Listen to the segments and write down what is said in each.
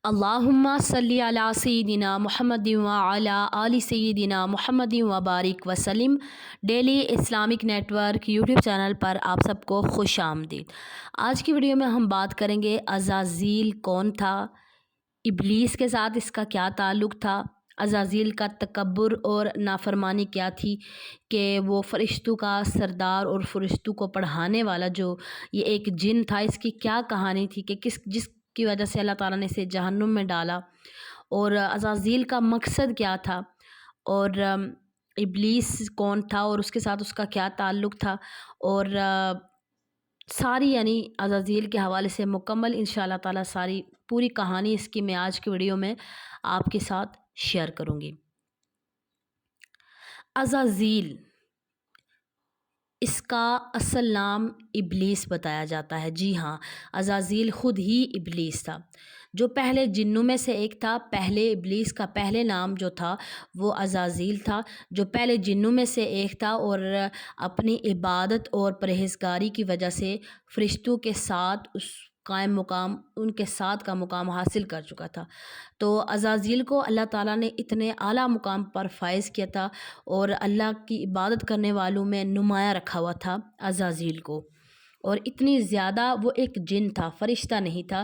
اللہم صلی علی سیدنا محمد وعلی آل سیدنا محمد وبارک وسلم۔ Daily Islamic network YouTube channel پر آپ سب کو خوش آمدید۔ آج کی ویڈیو میں ہم بات کریں گے عزازیل کون تھا، ابلیس کے ساتھ اس کا کیا تعلق تھا، عزازیل کا تکبر اور نافرمانی کیا تھی کہ وہ فرشتوں کا سردار اور فرشتوں کو پڑھانے والا جو یہ ایک جن تھا، اس کی کیا کہانی تھی کہ جس کی وجہ سے اللہ تعالیٰ نے اسے جہنم میں ڈالا، اور عزازیل کا مقصد کیا تھا، اور ابلیس کون تھا اور اس کے ساتھ اس کا کیا تعلق تھا، اور ساری یعنی عزازیل کے حوالے سے مکمل انشاءاللہ تعالیٰ ساری پوری کہانی اس کی میں آج کی ویڈیو میں آپ کے ساتھ شیئر کروں گی۔ عزازیل اس کا اصل نام ابلیس بتایا جاتا ہے۔ جی ہاں، عزازیل خود ہی ابلیس تھا، جو پہلے جنوں میں سے ایک تھا۔ پہلے ابلیس کا پہلے نام جو تھا وہ عزازیل تھا، جو پہلے جنوں میں سے ایک تھا، اور اپنی عبادت اور پرہیزگاری کی وجہ سے فرشتوں کے ساتھ اس قائم مقام ان کے ساتھ کا مقام حاصل کر چکا تھا۔ تو عزازیل کو اللہ تعالیٰ نے اتنے اعلیٰ مقام پر فائز کیا تھا، اور اللہ کی عبادت کرنے والوں میں نمایاں رکھا ہوا تھا عزازیل کو۔ اور اتنی زیادہ وہ ایک جن تھا، فرشتہ نہیں تھا،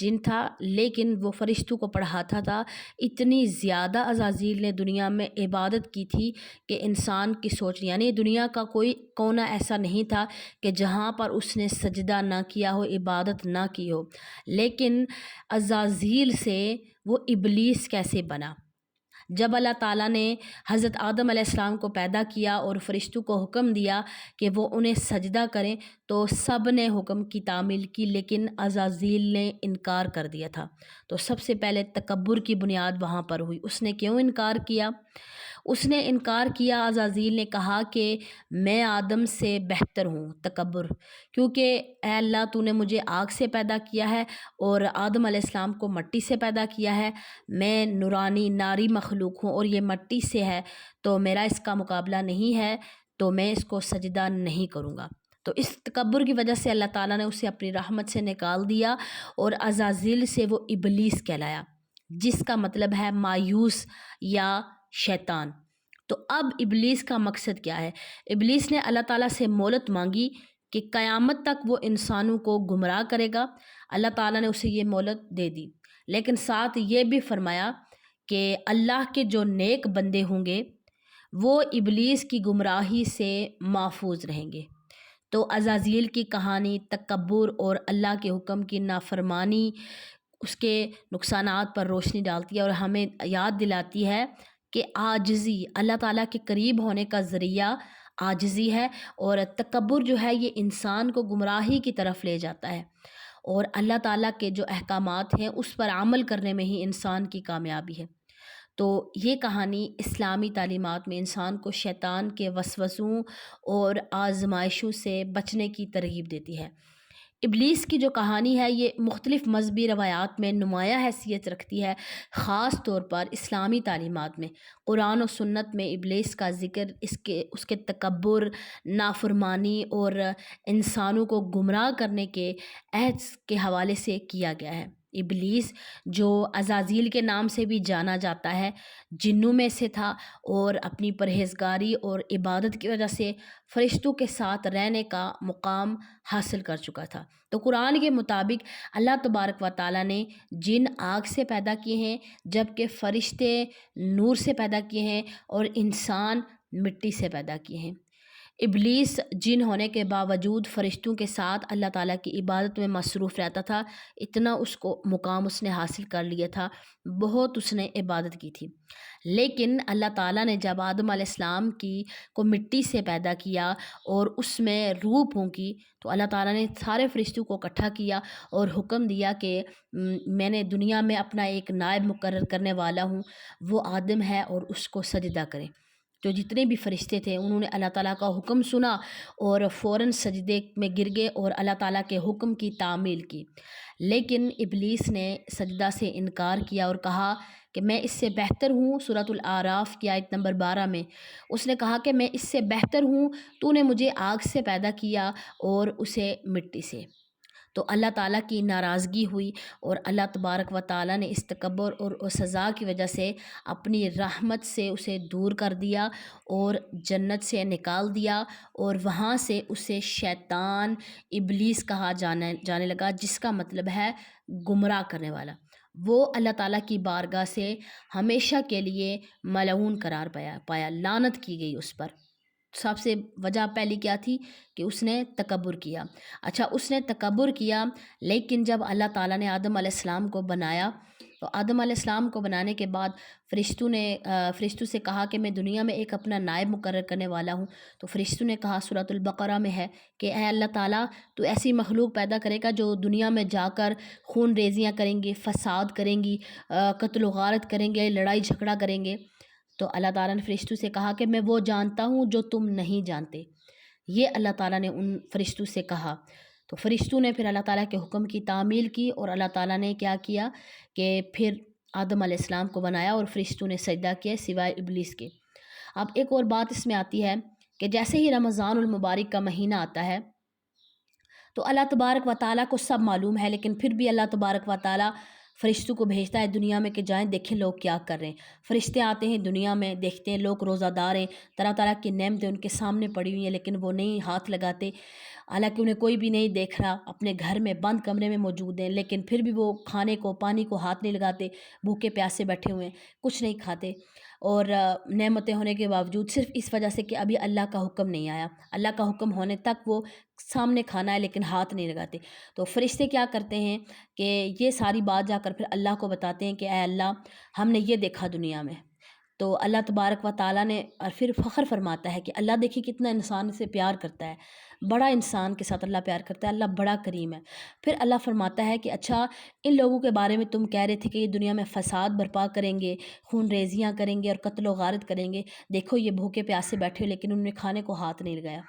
جن تھا، لیکن وہ فرشتوں کو پڑھاتا تھا۔ اتنی زیادہ عزازیل نے دنیا میں عبادت کی تھی کہ انسان کی سوچ، یعنی دنیا کا کوئی کونا ایسا نہیں تھا کہ جہاں پر اس نے سجدہ نہ کیا ہو، عبادت نہ کی ہو۔ لیکن عزازیل سے وہ ابلیس کیسے بنا؟ جب اللہ تعالیٰ نے حضرت آدم علیہ السلام کو پیدا کیا اور فرشتوں کو حکم دیا کہ وہ انہیں سجدہ کریں، تو سب نے حکم کی تعمیل کی، لیکن عزازیل نے انکار کر دیا تھا۔ تو سب سے پہلے تکبر کی بنیاد وہاں پر ہوئی۔ اس نے کیوں انکار کیا؟ اس نے انکار کیا، عزازیل نے کہا کہ میں آدم سے بہتر ہوں، تکبر، کیونکہ اے اللہ تو نے مجھے آگ سے پیدا کیا ہے اور آدم علیہ السلام کو مٹی سے پیدا کیا ہے، میں نورانی ناری مخلوق ہوں اور یہ مٹی سے ہے، تو میرا اس کا مقابلہ نہیں ہے، تو میں اس کو سجدہ نہیں کروں گا۔ تو اس تکبر کی وجہ سے اللہ تعالیٰ نے اسے اپنی رحمت سے نکال دیا، اور عزازیل سے وہ ابلیس کہلایا، جس کا مطلب ہے مایوس یا شیطان۔ تو اب ابلیس کا مقصد کیا ہے؟ ابلیس نے اللہ تعالیٰ سے مہلت مانگی کہ قیامت تک وہ انسانوں کو گمراہ کرے گا۔ اللہ تعالیٰ نے اسے یہ مہلت دے دی، لیکن ساتھ یہ بھی فرمایا کہ اللہ کے جو نیک بندے ہوں گے وہ ابلیس کی گمراہی سے محفوظ رہیں گے۔ تو عزازیل کی کہانی تکبر اور اللہ کے حکم کی نافرمانی، اس کے نقصانات پر روشنی ڈالتی ہے، اور ہمیں یاد دلاتی ہے کہ عاجزی اللہ تعالیٰ کے قریب ہونے کا ذریعہ عاجزی ہے، اور تکبر جو ہے یہ انسان کو گمراہی کی طرف لے جاتا ہے، اور اللہ تعالیٰ کے جو احکامات ہیں اس پر عمل کرنے میں ہی انسان کی کامیابی ہے۔ تو یہ کہانی اسلامی تعلیمات میں انسان کو شیطان کے وسوسوں اور آزمائشوں سے بچنے کی ترغیب دیتی ہے۔ ابلیس کی جو کہانی ہے یہ مختلف مذہبی روایات میں نمایاں حیثیت رکھتی ہے، خاص طور پر اسلامی تعلیمات میں۔ قرآن و سنت میں ابلیس کا ذکر اس کے تکبر، نافرمانی اور انسانوں کو گمراہ کرنے کے عہد کے حوالے سے کیا گیا ہے۔ ابلیس، جو عزازیل کے نام سے بھی جانا جاتا ہے، جنوں میں سے تھا، اور اپنی پرہیزگاری اور عبادت کی وجہ سے فرشتوں کے ساتھ رہنے کا مقام حاصل کر چکا تھا۔ تو قرآن کے مطابق اللہ تبارک و تعالیٰ نے جن آگ سے پیدا کیے ہیں، جبکہ فرشتے نور سے پیدا کیے ہیں، اور انسان مٹی سے پیدا کیے ہیں۔ ابلیس جن ہونے کے باوجود فرشتوں کے ساتھ اللہ تعالیٰ کی عبادت میں مصروف رہتا تھا، اتنا اس کو مقام اس نے حاصل کر لیا تھا، بہت اس نے عبادت کی تھی۔ لیکن اللہ تعالیٰ نے جب آدم علیہ السلام کو مٹی سے پیدا کیا اور اس میں روح پھونکی، تو اللہ تعالیٰ نے سارے فرشتوں کو اکٹھا کیا اور حکم دیا کہ میں نے دنیا میں اپنا ایک نائب مقرر کرنے والا ہوں، وہ آدم ہے، اور اس کو سجدہ کریں۔ تو جتنے بھی فرشتے تھے انہوں نے اللہ تعالیٰ کا حکم سنا اور فوراً سجدے میں گر گئے اور اللہ تعالیٰ کے حکم کی تعمیل کی۔ لیکن ابلیس نے سجدہ سے انکار کیا اور کہا کہ میں اس سے بہتر ہوں۔ سورۃ الاعراف کی آیت نمبر 12 میں اس نے کہا کہ میں اس سے بہتر ہوں، تو نے مجھے آگ سے پیدا کیا اور اسے مٹی سے۔ تو اللہ تعالیٰ کی ناراضگی ہوئی اور اللہ تبارک و تعالیٰ نے اس تکبر اور سزا کی وجہ سے اپنی رحمت سے اسے دور کر دیا اور جنت سے نکال دیا، اور وہاں سے اسے شیطان ابلیس کہا جانے لگا، جس کا مطلب ہے گمراہ کرنے والا۔ وہ اللہ تعالیٰ کی بارگاہ سے ہمیشہ کے لیے ملعون قرار پایا، لعنت کی گئی اس پر۔ سب سے وجہ پہلی کیا تھی کہ اس نے تکبر کیا۔ اچھا، اس نے تکبر کیا، لیکن جب اللہ تعالیٰ نے آدم علیہ السلام کو بنایا تو آدم علیہ السلام کو بنانے کے بعد فرشتوں سے کہا کہ میں دنیا میں ایک اپنا نائب مقرر کرنے والا ہوں۔ تو فرشتوں نے کہا، سورۃ البقرہ میں ہے کہ اے اللہ تعالیٰ، تو ایسی مخلوق پیدا کرے گا جو دنیا میں جا کر خون ریزیاں کریں گی، فساد کریں گی، قتل و غارت کریں گے، لڑائی جھگڑا کریں گے۔ تو اللہ تعالیٰ نے فرشتوں سے کہا کہ میں وہ جانتا ہوں جو تم نہیں جانتے۔ یہ اللہ تعالیٰ نے ان فرشتوں سے کہا۔ تو فرشتوں نے پھر اللہ تعالیٰ کے حکم کی تعمیل کی، اور اللہ تعالیٰ نے کیا کیا کہ پھر آدم علیہ السلام کو بنایا اور فرشتوں نے سجدہ کیا سوائے ابلیس کے۔ اب ایک اور بات اس میں آتی ہے کہ جیسے ہی رمضان المبارک کا مہینہ آتا ہے تو اللہ تبارک و تعالیٰ کو سب معلوم ہے، لیکن پھر بھی اللہ تبارک و تعالیٰ فرشتوں کو بھیجتا ہے دنیا میں کہ جائیں دیکھیں لوگ کیا کر رہے ہیں۔ فرشتے آتے ہیں دنیا میں، دیکھتے ہیں لوگ روزہ دار ہیں، طرح طرح کی نعمتیں ان کے سامنے پڑی ہوئی ہیں، لیکن وہ نہیں ہاتھ لگاتے، حالانکہ انہیں کوئی بھی نہیں دیکھ رہا، اپنے گھر میں بند کمرے میں موجود ہیں، لیکن پھر بھی وہ کھانے کو، پانی کو ہاتھ نہیں لگاتے، بھوکے پیاسے بیٹھے ہوئے ہیں، کچھ نہیں کھاتے، اور نعمتیں ہونے کے باوجود صرف اس وجہ سے کہ ابھی اللہ کا حکم نہیں آیا، اللہ کا حکم ہونے تک وہ سامنے کھانا ہے لیکن ہاتھ نہیں لگاتے۔ تو فرشتے کیا کرتے ہیں کہ یہ ساری بات جا کر پھر اللہ کو بتاتے ہیں کہ اے اللہ، ہم نے یہ دیکھا دنیا میں۔ تو اللہ تبارک و تعالیٰ نے اور پھر فخر فرماتا ہے کہ اللہ دیکھیے کتنا انسان سے پیار کرتا ہے، بڑا انسان کے ساتھ اللہ پیار کرتا ہے، اللہ بڑا کریم ہے۔ پھر اللہ فرماتا ہے کہ اچھا، ان لوگوں کے بارے میں تم کہہ رہے تھے کہ یہ دنیا میں فساد برپا کریں گے، خون ریزیاں کریں گے اور قتل و غارت کریں گے، دیکھو یہ بھوکے پیاسے بیٹھے لیکن انہوں نے کھانے کو ہاتھ نہیں لگایا۔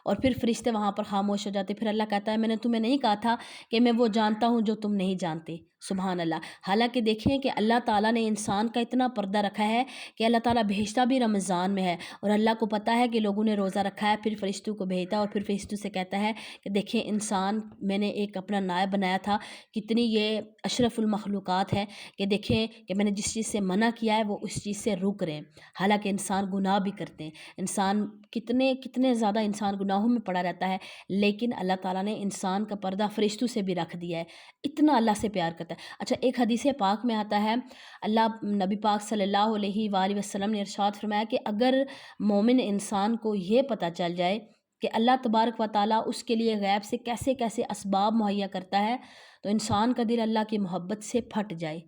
اور پھر فرشتے وہاں پر خاموش ہو جاتے، پھر اللہ کہتا ہے میں نے تمہیں نہیں کہا تھا کہ میں وہ جانتا ہوں جو تم نہیں جانتے۔ سبحان اللہ۔ حالانکہ دیکھیں کہ اللہ تعالیٰ نے انسان کا اتنا پردہ رکھا ہے کہ اللہ تعالیٰ بھیجتا بھی رمضان میں ہے، اور اللہ کو پتہ ہے کہ لوگوں نے روزہ رکھا ہے، پھر فرشتوں کو بھیجتا ہے اور پھر فرشتوں سے کہتا ہے کہ دیکھیں انسان میں نے ایک اپنا نائب بنایا تھا، کتنی یہ اشرف المخلوقات ہے کہ دیکھیں کہ میں نے جس چیز سے منع کیا ہے وہ اس چیز سے رک رہے ہیں۔ حالانکہ انسان گناہ بھی کرتے ہیں، انسان کتنے زیادہ انسان گناہوں میں پڑا رہتا ہے، لیکن اللہ تعالیٰ نے انسان کا پردہ فرشتوں سے بھی رکھ دیا ہے، اتنا اللہ سے پیار کرتا ہے۔ اچھا، ایک حدیث پاک میں آتا ہے، نبی پاک صلی اللہ علیہ وآلہ وسلم نے ارشاد فرمایا کہ اگر مومن انسان کو یہ پتہ چل جائے کہ اللہ تبارک و تعالیٰ اس کے لیے غیب سے کیسے کیسے اسباب مہیا کرتا ہے، تو انسان کا دل اللہ کی محبت سے پھٹ جائے۔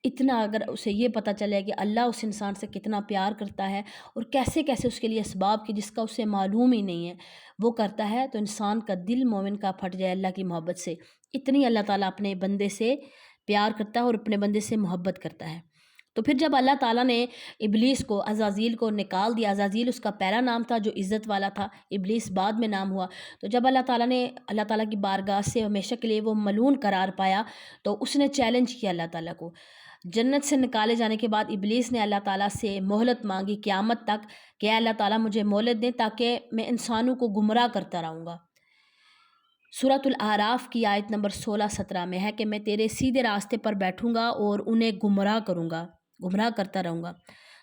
اتنا اگر اسے یہ پتہ چلے کہ اللہ اس انسان سے کتنا پیار کرتا ہے اور کیسے کیسے اس کے لیے اسباب کی جس کا اسے معلوم ہی نہیں ہے وہ کرتا ہے، تو انسان کا دل مومن کا پھٹ جائے اللہ کی محبت سے۔ اتنی اللہ تعالیٰ اپنے بندے سے پیار کرتا ہے اور اپنے بندے سے محبت کرتا ہے۔ تو پھر جب اللہ تعالیٰ نے ابلیس کو، عزازیل کو نکال دیا، عزازیل اس کا پہلا نام تھا جو عزت والا تھا، ابلیس بعد میں نام ہوا، تو جب اللہ تعالیٰ نے اللہ تعالیٰ کی بارگاہ سے ہمیشہ کے لیے وہ ملعون قرار پایا تو اس نے چیلنج کیا اللہ تعالیٰ کو۔ جنت سے نکالے جانے کے بعد ابلیس نے اللہ تعالیٰ سے مہلت مانگی قیامت تک کہ اے اللہ تعالیٰ مجھے مہلت دیں تاکہ میں انسانوں کو گمراہ کرتا رہوں گا۔ سورۃ الاعراف کی آیت نمبر 16-17 میں ہے کہ میں تیرے سیدھے راستے پر بیٹھوں گا اور انہیں گمراہ کروں گا، گمراہ کرتا رہوں گا۔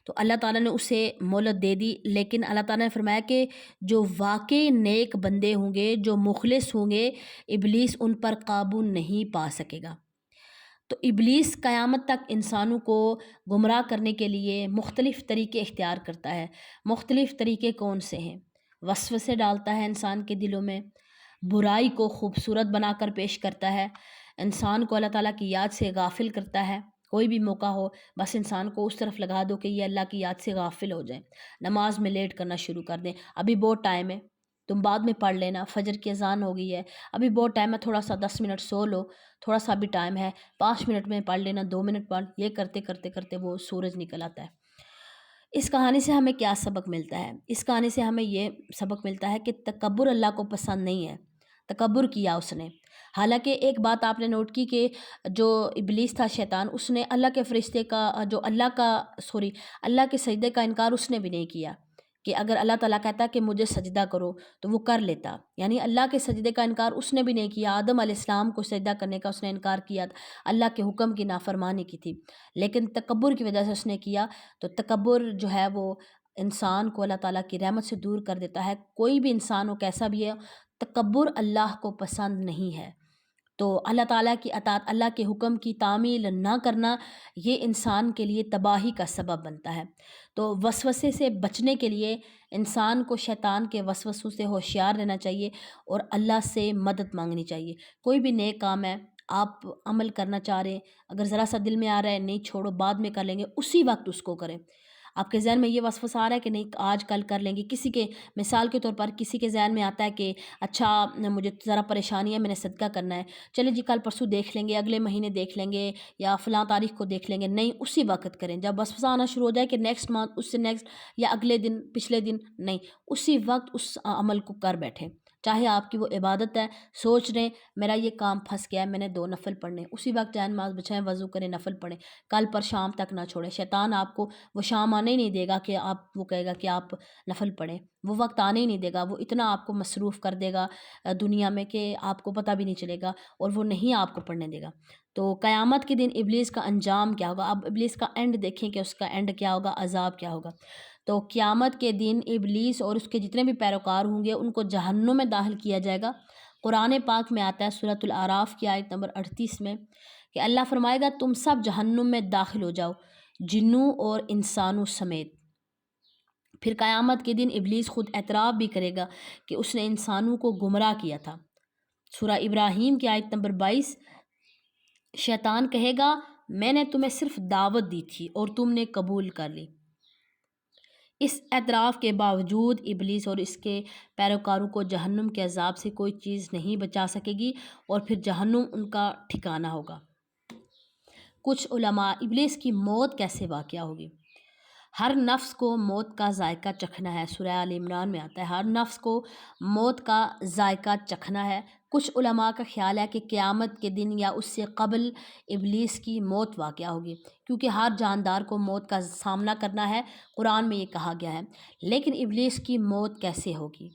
تو اللہ تعالیٰ نے اسے مہلت دے دی، لیکن اللہ تعالیٰ نے فرمایا کہ جو واقعی نیک بندے ہوں گے، جو مخلص ہوں گے، ابلیس ان پر قابو نہیں پا سکے گا۔ تو ابلیس قیامت تک انسانوں کو گمراہ کرنے کے لیے مختلف طریقے اختیار کرتا ہے۔ مختلف طریقے کون سے ہیں؟ وسوسے ڈالتا ہے انسان کے دلوں میں، برائی کو خوبصورت بنا کر پیش کرتا ہے، انسان کو اللہ تعالیٰ کی یاد سے غافل کرتا ہے۔ کوئی بھی موقع ہو بس انسان کو اس طرف لگا دو کہ یہ اللہ کی یاد سے غافل ہو جائیں، نماز میں لیٹ کرنا شروع کر دیں، ابھی بہت ٹائم ہے، تم بعد میں پڑھ لینا، فجر کی اذان ہو گئی ہے، ابھی بہت ٹائم ہے، تھوڑا سا 10 منٹ سو لو، تھوڑا سا بھی ٹائم ہے، 5 منٹ میں پڑھ لینا، 2 منٹ پڑھ، یہ کرتے کرتے کرتے وہ سورج نکل آتا ہے۔ اس کہانی سے ہمیں کیا سبق ملتا ہے؟ اس کہانی سے ہمیں یہ سبق ملتا ہے کہ تکبر اللہ کو پسند نہیں ہے۔ تکبر کیا اس نے، حالانکہ ایک بات آپ نے نوٹ کی کہ جو ابلیس تھا، شیطان، اس نے اللہ کے فرشتے کا اللہ کے سجدے کا انکار اس نے بھی نہیں کیا کہ اگر اللہ تعالیٰ کہتا کہ مجھے سجدہ کرو تو وہ کر لیتا، یعنی اللہ کے سجدے کا انکار اس نے بھی نہیں کیا۔ آدم علیہ السلام کو سجدہ کرنے کا اس نے انکار کیا تھا، اللہ کے حکم کی نافرمانی کی تھی، لیکن تکبر کی وجہ سے اس نے کیا۔ تو تکبر جو ہے وہ انسان کو اللہ تعالیٰ کی رحمت سے دور کر دیتا ہے۔ کوئی بھی انسان ہو کیسا بھی ہے، تکبر اللہ کو پسند نہیں ہے۔ تو اللہ تعالیٰ کی اطاعت، اللہ کے حکم کی تعمیل نہ کرنا، یہ انسان کے لیے تباہی کا سبب بنتا ہے۔ تو وسوسے سے بچنے کے لیے انسان کو شیطان کے وسوسوں سے ہوشیار رہنا چاہیے اور اللہ سے مدد مانگنی چاہیے۔ کوئی بھی نیک کام ہے، آپ عمل کرنا چاہ رہے ہیں، اگر ذرا سا دل میں آ رہا ہے نہیں چھوڑو بعد میں کر لیں گے، اسی وقت اس کو کریں۔ آپ کے ذہن میں یہ وسوسہ آ رہا ہے کہ نہیں آج کل کر لیں گے، کسی کے مثال کے طور پر کسی کے ذہن میں آتا ہے کہ اچھا مجھے ذرا پریشانی ہے، میں نے صدقہ کرنا ہے، چلے جی کل پرسوں دیکھ لیں گے، اگلے مہینے دیکھ لیں گے، یا فلاں تاریخ کو دیکھ لیں گے، نہیں اسی وقت کریں۔ جب وسوسہ آنا شروع ہو جائے کہ نیکسٹ منتھ، اس سے نیکسٹ، یا اگلے دن، پچھلے دن، نہیں اسی وقت اس عمل کو کر بیٹھیں۔ چاہے آپ کی وہ عبادت ہے، سوچ رہے ہیں میرا یہ کام پھنس گیا ہے، میں نے 2 نفل پڑھنے، اسی وقت جائے نماز بچھائیں، وضو کریں، نفل پڑھیں، کل پر شام تک نہ چھوڑیں۔ شیطان آپ کو وہ شام آنے ہی نہیں دے گا کہ آپ، وہ کہے گا کہ آپ نفل پڑھیں، وہ وقت آنے ہی نہیں دے گا، وہ اتنا آپ کو مصروف کر دے گا دنیا میں کہ آپ کو پتہ بھی نہیں چلے گا، اور وہ نہیں آپ کو پڑھنے دے گا۔ تو قیامت کے دن ابلیس کا انجام کیا ہوگا؟ اب ابلیس کا اینڈ دیکھیں کہ اس کا اینڈ کیا ہوگا، عذاب کیا ہوگا۔ تو قیامت کے دن ابلیس اور اس کے جتنے بھی پیروکار ہوں گے ان کو جہنم میں داخل کیا جائے گا۔ قرآن پاک میں آتا ہے سورۃ الاعراف کی آیت نمبر 38 میں کہ اللہ فرمائے گا تم سب جہنم میں داخل ہو جاؤ، جنوں اور انسانوں سمیت۔ پھر قیامت کے دن ابلیس خود اعتراف بھی کرے گا کہ اس نے انسانوں کو گمراہ کیا تھا۔ سورہ ابراہیم کی آیت نمبر 22، شیطان کہے گا میں نے تمہیں صرف دعوت دی تھی اور تم نے قبول کر لی۔ اس اعتراف کے باوجود ابلیس اور اس کے پیروکاروں کو جہنم کے عذاب سے کوئی چیز نہیں بچا سکے گی، اور پھر جہنم ان کا ٹھکانہ ہوگا۔ کچھ علماء ابلیس کی موت کیسے واقع ہوگی؟ ہر نفس کو موت کا ذائقہ چکھنا ہے، سورہ آل عمران میں آتا ہے ہر نفس کو موت کا ذائقہ چکھنا ہے۔ کچھ علماء کا خیال ہے کہ قیامت کے دن یا اس سے قبل ابلیس کی موت واقع ہوگی، کیونکہ ہر جاندار کو موت کا سامنا کرنا ہے، قرآن میں یہ کہا گیا ہے۔ لیکن ابلیس کی موت کیسے ہوگی؟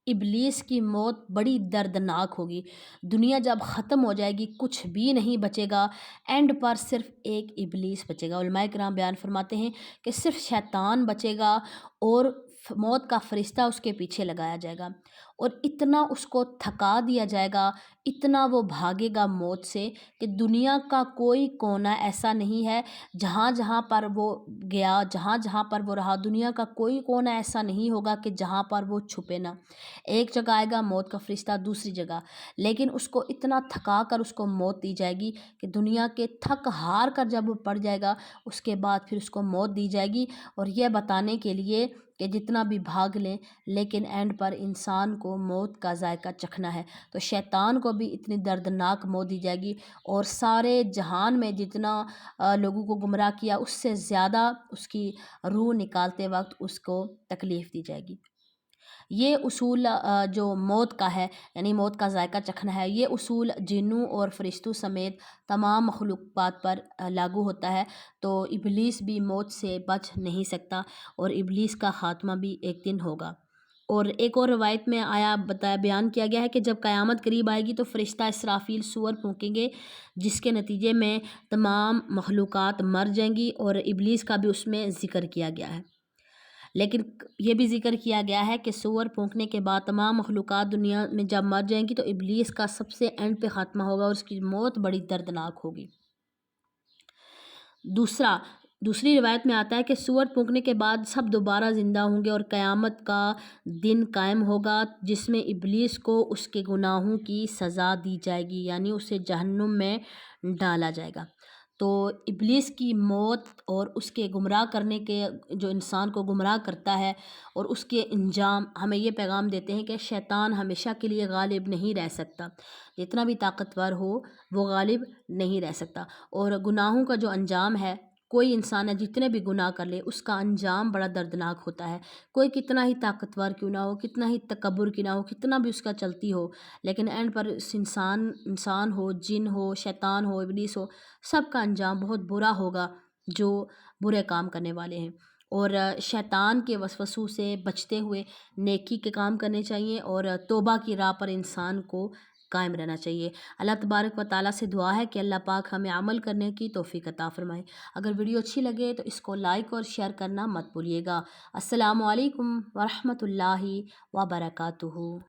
ابلیس کی موت بڑی دردناک ہوگی۔ دنیا جب ختم ہو جائے گی کچھ بھی نہیں بچے گا، اینڈ پر صرف ایک ابلیس بچے گا۔ علماء کرام بیان فرماتے ہیں کہ صرف شیطان بچے گا اور موت کا فرشتہ اس کے پیچھے لگایا جائے گا، اور اتنا اس کو تھکا دیا جائے گا، اتنا وہ بھاگے گا موت سے کہ دنیا کا کوئی کونا ایسا نہیں ہے جہاں جہاں پر وہ گیا، جہاں جہاں پر وہ رہا، دنیا کا کوئی کونا ایسا نہیں ہوگا کہ جہاں پر وہ چھپے نہ۔ ایک جگہ آئے گا موت کا فرشتہ، دوسری جگہ، لیکن اس کو اتنا تھکا کر اس کو موت دی جائے گی کہ دنیا کے تھک ہار کر جب وہ پڑ جائے گا اس کے بعد پھر اس کو موت دی جائے گی، اور یہ بتانے کے لیے کہ جتنا بھی بھاگ لیں لیکن اینڈ پر انسان کو موت کا ذائقہ چکھنا ہے۔ تو شیطان کو بھی اتنی دردناک موت دی جائے گی، اور سارے جہان میں جتنا لوگوں کو گمراہ کیا اس سے زیادہ اس کی روح نکالتے وقت اس کو تکلیف دی جائے گی۔ یہ اصول جو موت کا ہے، یعنی موت کا ذائقہ چکھنا ہے، یہ اصول جنوں اور فرشتوں سمیت تمام مخلوقات پر لاگو ہوتا ہے۔ تو ابلیس بھی موت سے بچ نہیں سکتا، اور ابلیس کا خاتمہ بھی ایک دن ہوگا۔ اور ایک اور روایت میں بیان کیا گیا ہے کہ جب قیامت قریب آئے گی تو فرشتہ اسرافیل سور پھونکیں گے، جس کے نتیجے میں تمام مخلوقات مر جائیں گی، اور ابلیس کا بھی اس میں ذکر کیا گیا ہے۔ لیکن یہ بھی ذکر کیا گیا ہے کہ سور پھونکنے کے بعد تمام مخلوقات دنیا میں جب مر جائیں گی تو ابلیس کا سب سے اینڈ پہ خاتمہ ہوگا، اور اس کی موت بڑی دردناک ہوگی۔ دوسری روایت میں آتا ہے کہ سور پھونکنے کے بعد سب دوبارہ زندہ ہوں گے، اور قیامت کا دن قائم ہوگا جس میں ابلیس کو اس کے گناہوں کی سزا دی جائے گی، یعنی اسے جہنم میں ڈالا جائے گا۔ تو ابلیس کی موت اور اس کے گمراہ کرنے کے، جو انسان کو گمراہ کرتا ہے، اور اس کے انجام ہمیں یہ پیغام دیتے ہیں کہ شیطان ہمیشہ کے لیے غالب نہیں رہ سکتا، جتنا بھی طاقتور ہو وہ غالب نہیں رہ سکتا۔ اور گناہوں کا جو انجام ہے، کوئی انسان ہے جتنے بھی گناہ کر لے اس کا انجام بڑا دردناک ہوتا ہے، کوئی کتنا ہی طاقتور کیوں نہ ہو، کتنا ہی تکبر کیوں نہ ہو، کتنا بھی اس کا چلتی ہو، لیکن اینڈ پر انسان ہو، جن ہو، شیطان ہو، ابلیس ہو، سب کا انجام بہت برا ہوگا جو برے کام کرنے والے ہیں۔ اور شیطان کے وسوسوں سے بچتے ہوئے نیکی کے کام کرنے چاہیے اور توبہ کی راہ پر انسان کو قائم رہنا چاہیے۔ اللہ تبارک و تعالیٰ سے دعا ہے کہ اللہ پاک ہمیں عمل کرنے کی توفیق عطا فرمائے۔ اگر ویڈیو اچھی لگے تو اس کو لائک اور شیئر کرنا مت بھولیے گا۔ السلام علیکم ورحمۃ اللہ وبرکاتہ۔